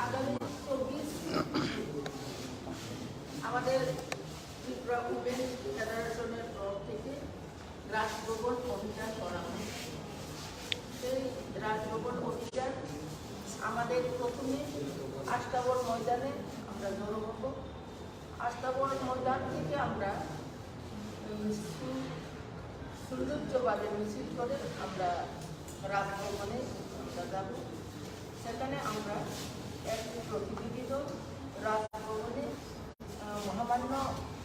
আগামী 24 আমাদের ত্রিপুরা উমেন ফেডারেশনের তরফ থেকে রাজভবন অভিযান করা হয়। সেই রাজভবন অভিযান আমাদের প্রথমে আস্তাবল ময়দানে আমরা জড়ো হব। আস্তাবল ময়দান থেকে আমরা সৌন্দর্যবাদের মিছিল করে আমরা রাজভবনে যাব। সেখানে আমরা একটি প্রতিনিধি দল রাজভবনে মহামান্য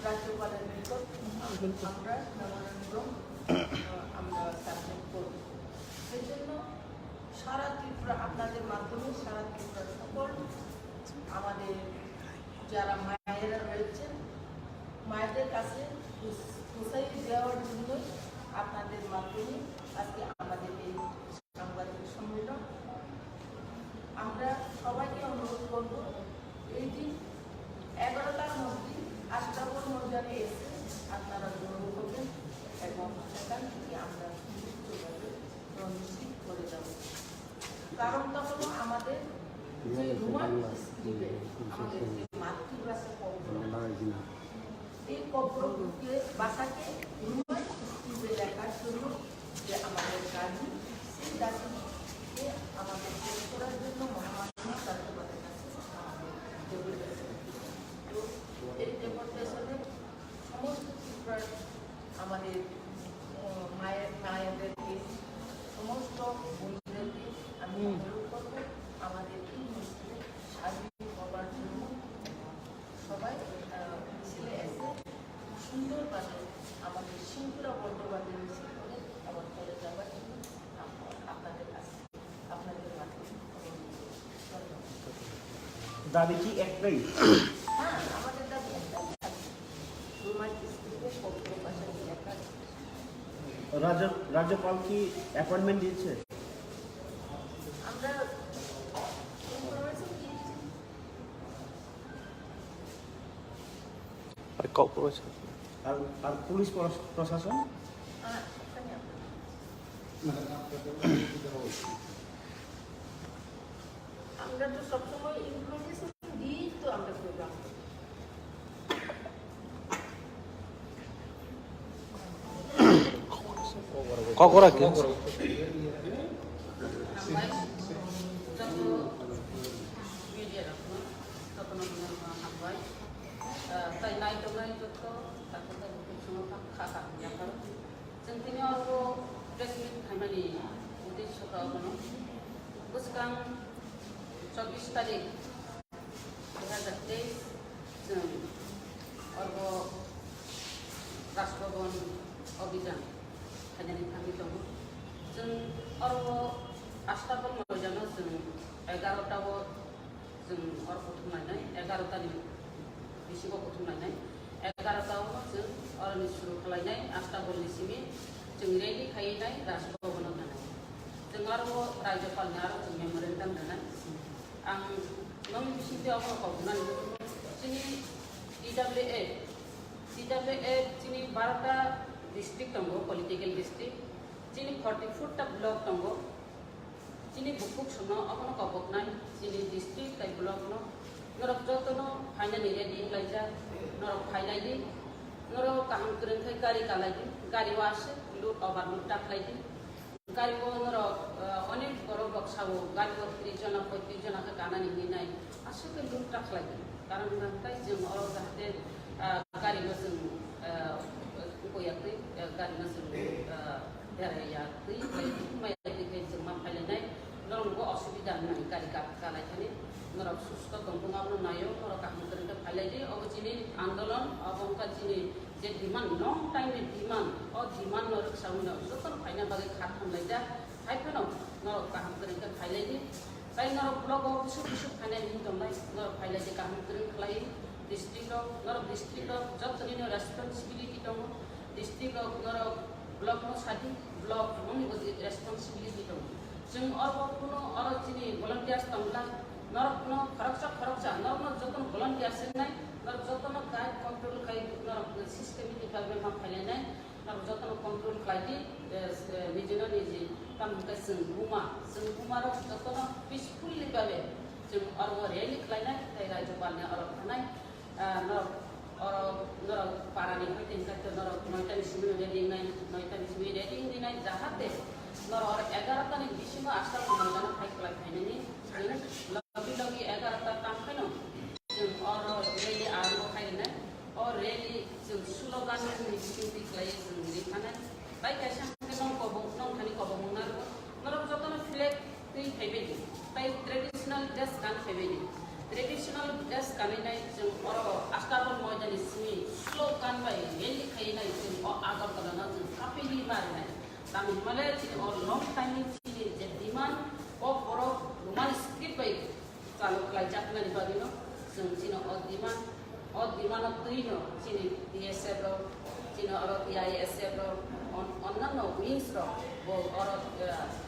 রাজ্যপালের নিকট আমরা মেমোরেন্ডাম আমরা সাবমিট করব। সেই জন্য সারা ত্রিপুরা আপনাদের মাধ্যমে সারা ত্রিপুরার সকল আমাদের যারা মায়েরা রয়েছেন মায়েদের কাছে সোসাইটি দেওয়ার জন্য আপনাদের মাধ্যমে আজকে আমাদের এই সাংবাদিক সম্মেলন। আমরা সবাইকে অনুরোধ করব এই দিন 11টার মধ্যে আস্তাবল ময়দানে এসে আপনারা জড়ো করবেন এবং সেখান থেকে আমরা নিশ্চিত করে যাব। কারণটা হলো আমাদের যে রুমান স্ক্রিপ্টে আমাদের যে মাতৃভাষা কব্র, এই কব্রকে ভাষাকে রুমান স্ক্রিপ্টে লেখার জন্য যে আমাদের গাড়ি, সেই গাড়িকে আমাদের শেষ করার জন্য মহামান্য রাজ্যপালের কাছে আমাদের ডেপুটেশন। তো এই ডেপুটেশনে সমস্ত ত্রিপুরার আমাদের মায়েদেরকে সমস্ত বন্ধুদেরকে আমি অনুরোধ করবো আমাদের এই মিছিলে স্বাধীন হবার জন্য সবাই মিছিলে এসে সুন্দরভাবে আমাদের শৃঙ্খলা বন্দ্যোপাধ্যায় মিছিল করে আবার চলে যাবার জন্য আপনাদের কাছে আপনাদের মাধ্যমে দাবি কি একটাই? হ্যাঁ, আমাদের দাবি একটাই, রোমান স্ক্রিপ্টের পত্র ভাষায় লেখা। রাজ্যপাল কি অ্যাপয়েন্টমেন্ট দিয়েছে? আমরা ইনফরমেশন দিয়েছি। আর পুলিশ প্রশাসন হ্যাঁ, সেখানে আমরা তো সবসময় ইনফরমেশন দিই, তো আমরা প্রোগ্রাম ককরা কি media rakhna totona hambai tai nai tongai jotto takota bukuchno kha yakar jentini orbo press meet khamani uddesho ka kono buskang 24 তারিখ 2023 जों orbo राजभवन अभियान खालामनानै थांनि दङ। जों orbo आस्ताबल मयदानाव जों 11टाव जों हर बुथुमनानै 11टानि बिसिङाव बुथुमनानै 11टाव जों हरनि सुरु खालामनाय आस्ताबलनिसिम जों रेडि खालामनाय राजभवनाव थानाय जों आरो रायजोपालनि आरो जों मेमोरेन्डाम होनाय आं नों बिसिङाव बुंनानै जोंनि DWA जोंनि 12टा डिस्ट्रिक्ट दङ पलिटिकल डिस्ट्रिक्ट जोंनि 44टा ब्लक दङ जोंनि बुकुक सोनो अखनो कबकनाय जोंनि डिस्ट्रिक्ट काय ब्लक नो नरक जतनो फाइनाल रेडि लाइजा नरक फाइलाइदि नरक काहाम करनथाय गारि कालाइदि गारि वासे लुट ओभार लुट टाकलाइदि गारि को नरक अनेक बरो बक्सावो गारि को 30 जना 35 जना का गानानि हिनाय आसुके लुट टाकलाइदि कारण नाथाय जों अर जाहाथे गारि नो जों उपायाखै गारि नो जों देरायाखै माइदिकै जों मा फाइलाइनाय नरंगो असुबिदा नाय गारि कालाइ थानि नरक सुस्त दंफाङावनो नायो नरक काहाम करनथाय फाइलाइदि अबजिनि आन्दोलन अबंका जिनि जे डिमान्ड लं टाइम डिमान्ड अ डिमान्ड नरक साउनो जतन फाइना बागै खाथामलाइदा फाइफेनो नरक काहाम करनथाय फाइलाइदि जाय नरक ब्लक अ बिसु फाइनाल नि दंनाय नरक फाइलाइदि काहाम करन खलाइ डिस्ट्रिक्ट नरक डिस्ट्रिक्ट जतनिनो रेसपन्सिबिलिटी दङ डिस्ट्रिक्ट नरक ब्लक नो साथि ब्लक ननि रेसपन्सिबिलिटी दङ जों अरबो कुनो अर जिनि भलन्टियार्स दंला नरक नो खरकसा नरक जतन भलन्टियार्स नै नरक जतन गाइड कन्ट्रोल खाइ नरक सिस्टेमेटिक भाबे मा फाइलाइनाय नरक जतन कन्ट्रोल खाइदि निजिनो निजि काम जों बुमा र जतन पिसफुली भाबे जों अरबो रेलि खालायनाय थाय रायजोपालनि अरब थानाय नरक पारानि फैतेन खाते नरक 9टानि सिमी रेडि नाय 9टानि सिमी रेडि दिनाय जाहाते नरक 11टानि बिसिम आस्था मैदान फाइखलाय फायनायनि जों लबि 11टा तामखायनो जों अरब रेलि आरम्भ खालायनाय और रेली जों स्लोगान मिटिं खालायो जों लिरखानाय बाय कायसा नंखानि कबं नारबो नरक जतन फ्लेग दै फैबायदि बाय ट्रेडिशनल ड्रेस गान फैबायदि ट्रेडिशनल ड्रेस गाननाय जों अरब आस्ताबल मैदानि सिमी स्लोगान बाय रेलि खायनाय जों आगरतलाना जों कापिलि मारनाय तामिल माले और लंग टाइम नि जे डिमांड अफ बरफ रोमान स्क्रिप्ट बाय चालू खालाय जातनानि बागिनो जों जिनो डिमांड तुइनो जिनि DSF रो जिनो अरब EISF रो अन्नाন্য उइंस रो वो अरब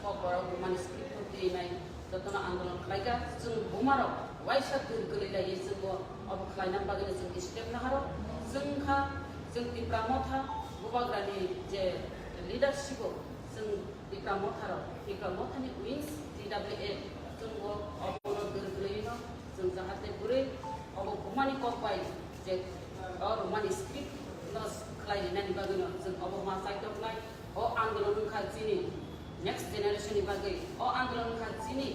बरफ रोमान स्क्रिप्ट तुइनाय जतन आंदोलन खालायगा जों बुमारो वाइसा गोलैलायो जों अब खालायना बागिनो जों स्टेप नाहारो जोंहा जों दिप्रामथा गुबाग्रानि जे लिडारशिप जों दिप्रामथानि उइंस DWA जों अब गोलैनो जों जाहाते बुरै अब बुमानि कबाय जे रोमानि स्क्रिप्ट खालायनायनि बागिनो जों अब मा साइटनाय आंदोलन खाजिनि नेक्स्ट जेनेरेशननि बागै आंदोलन खाजिनि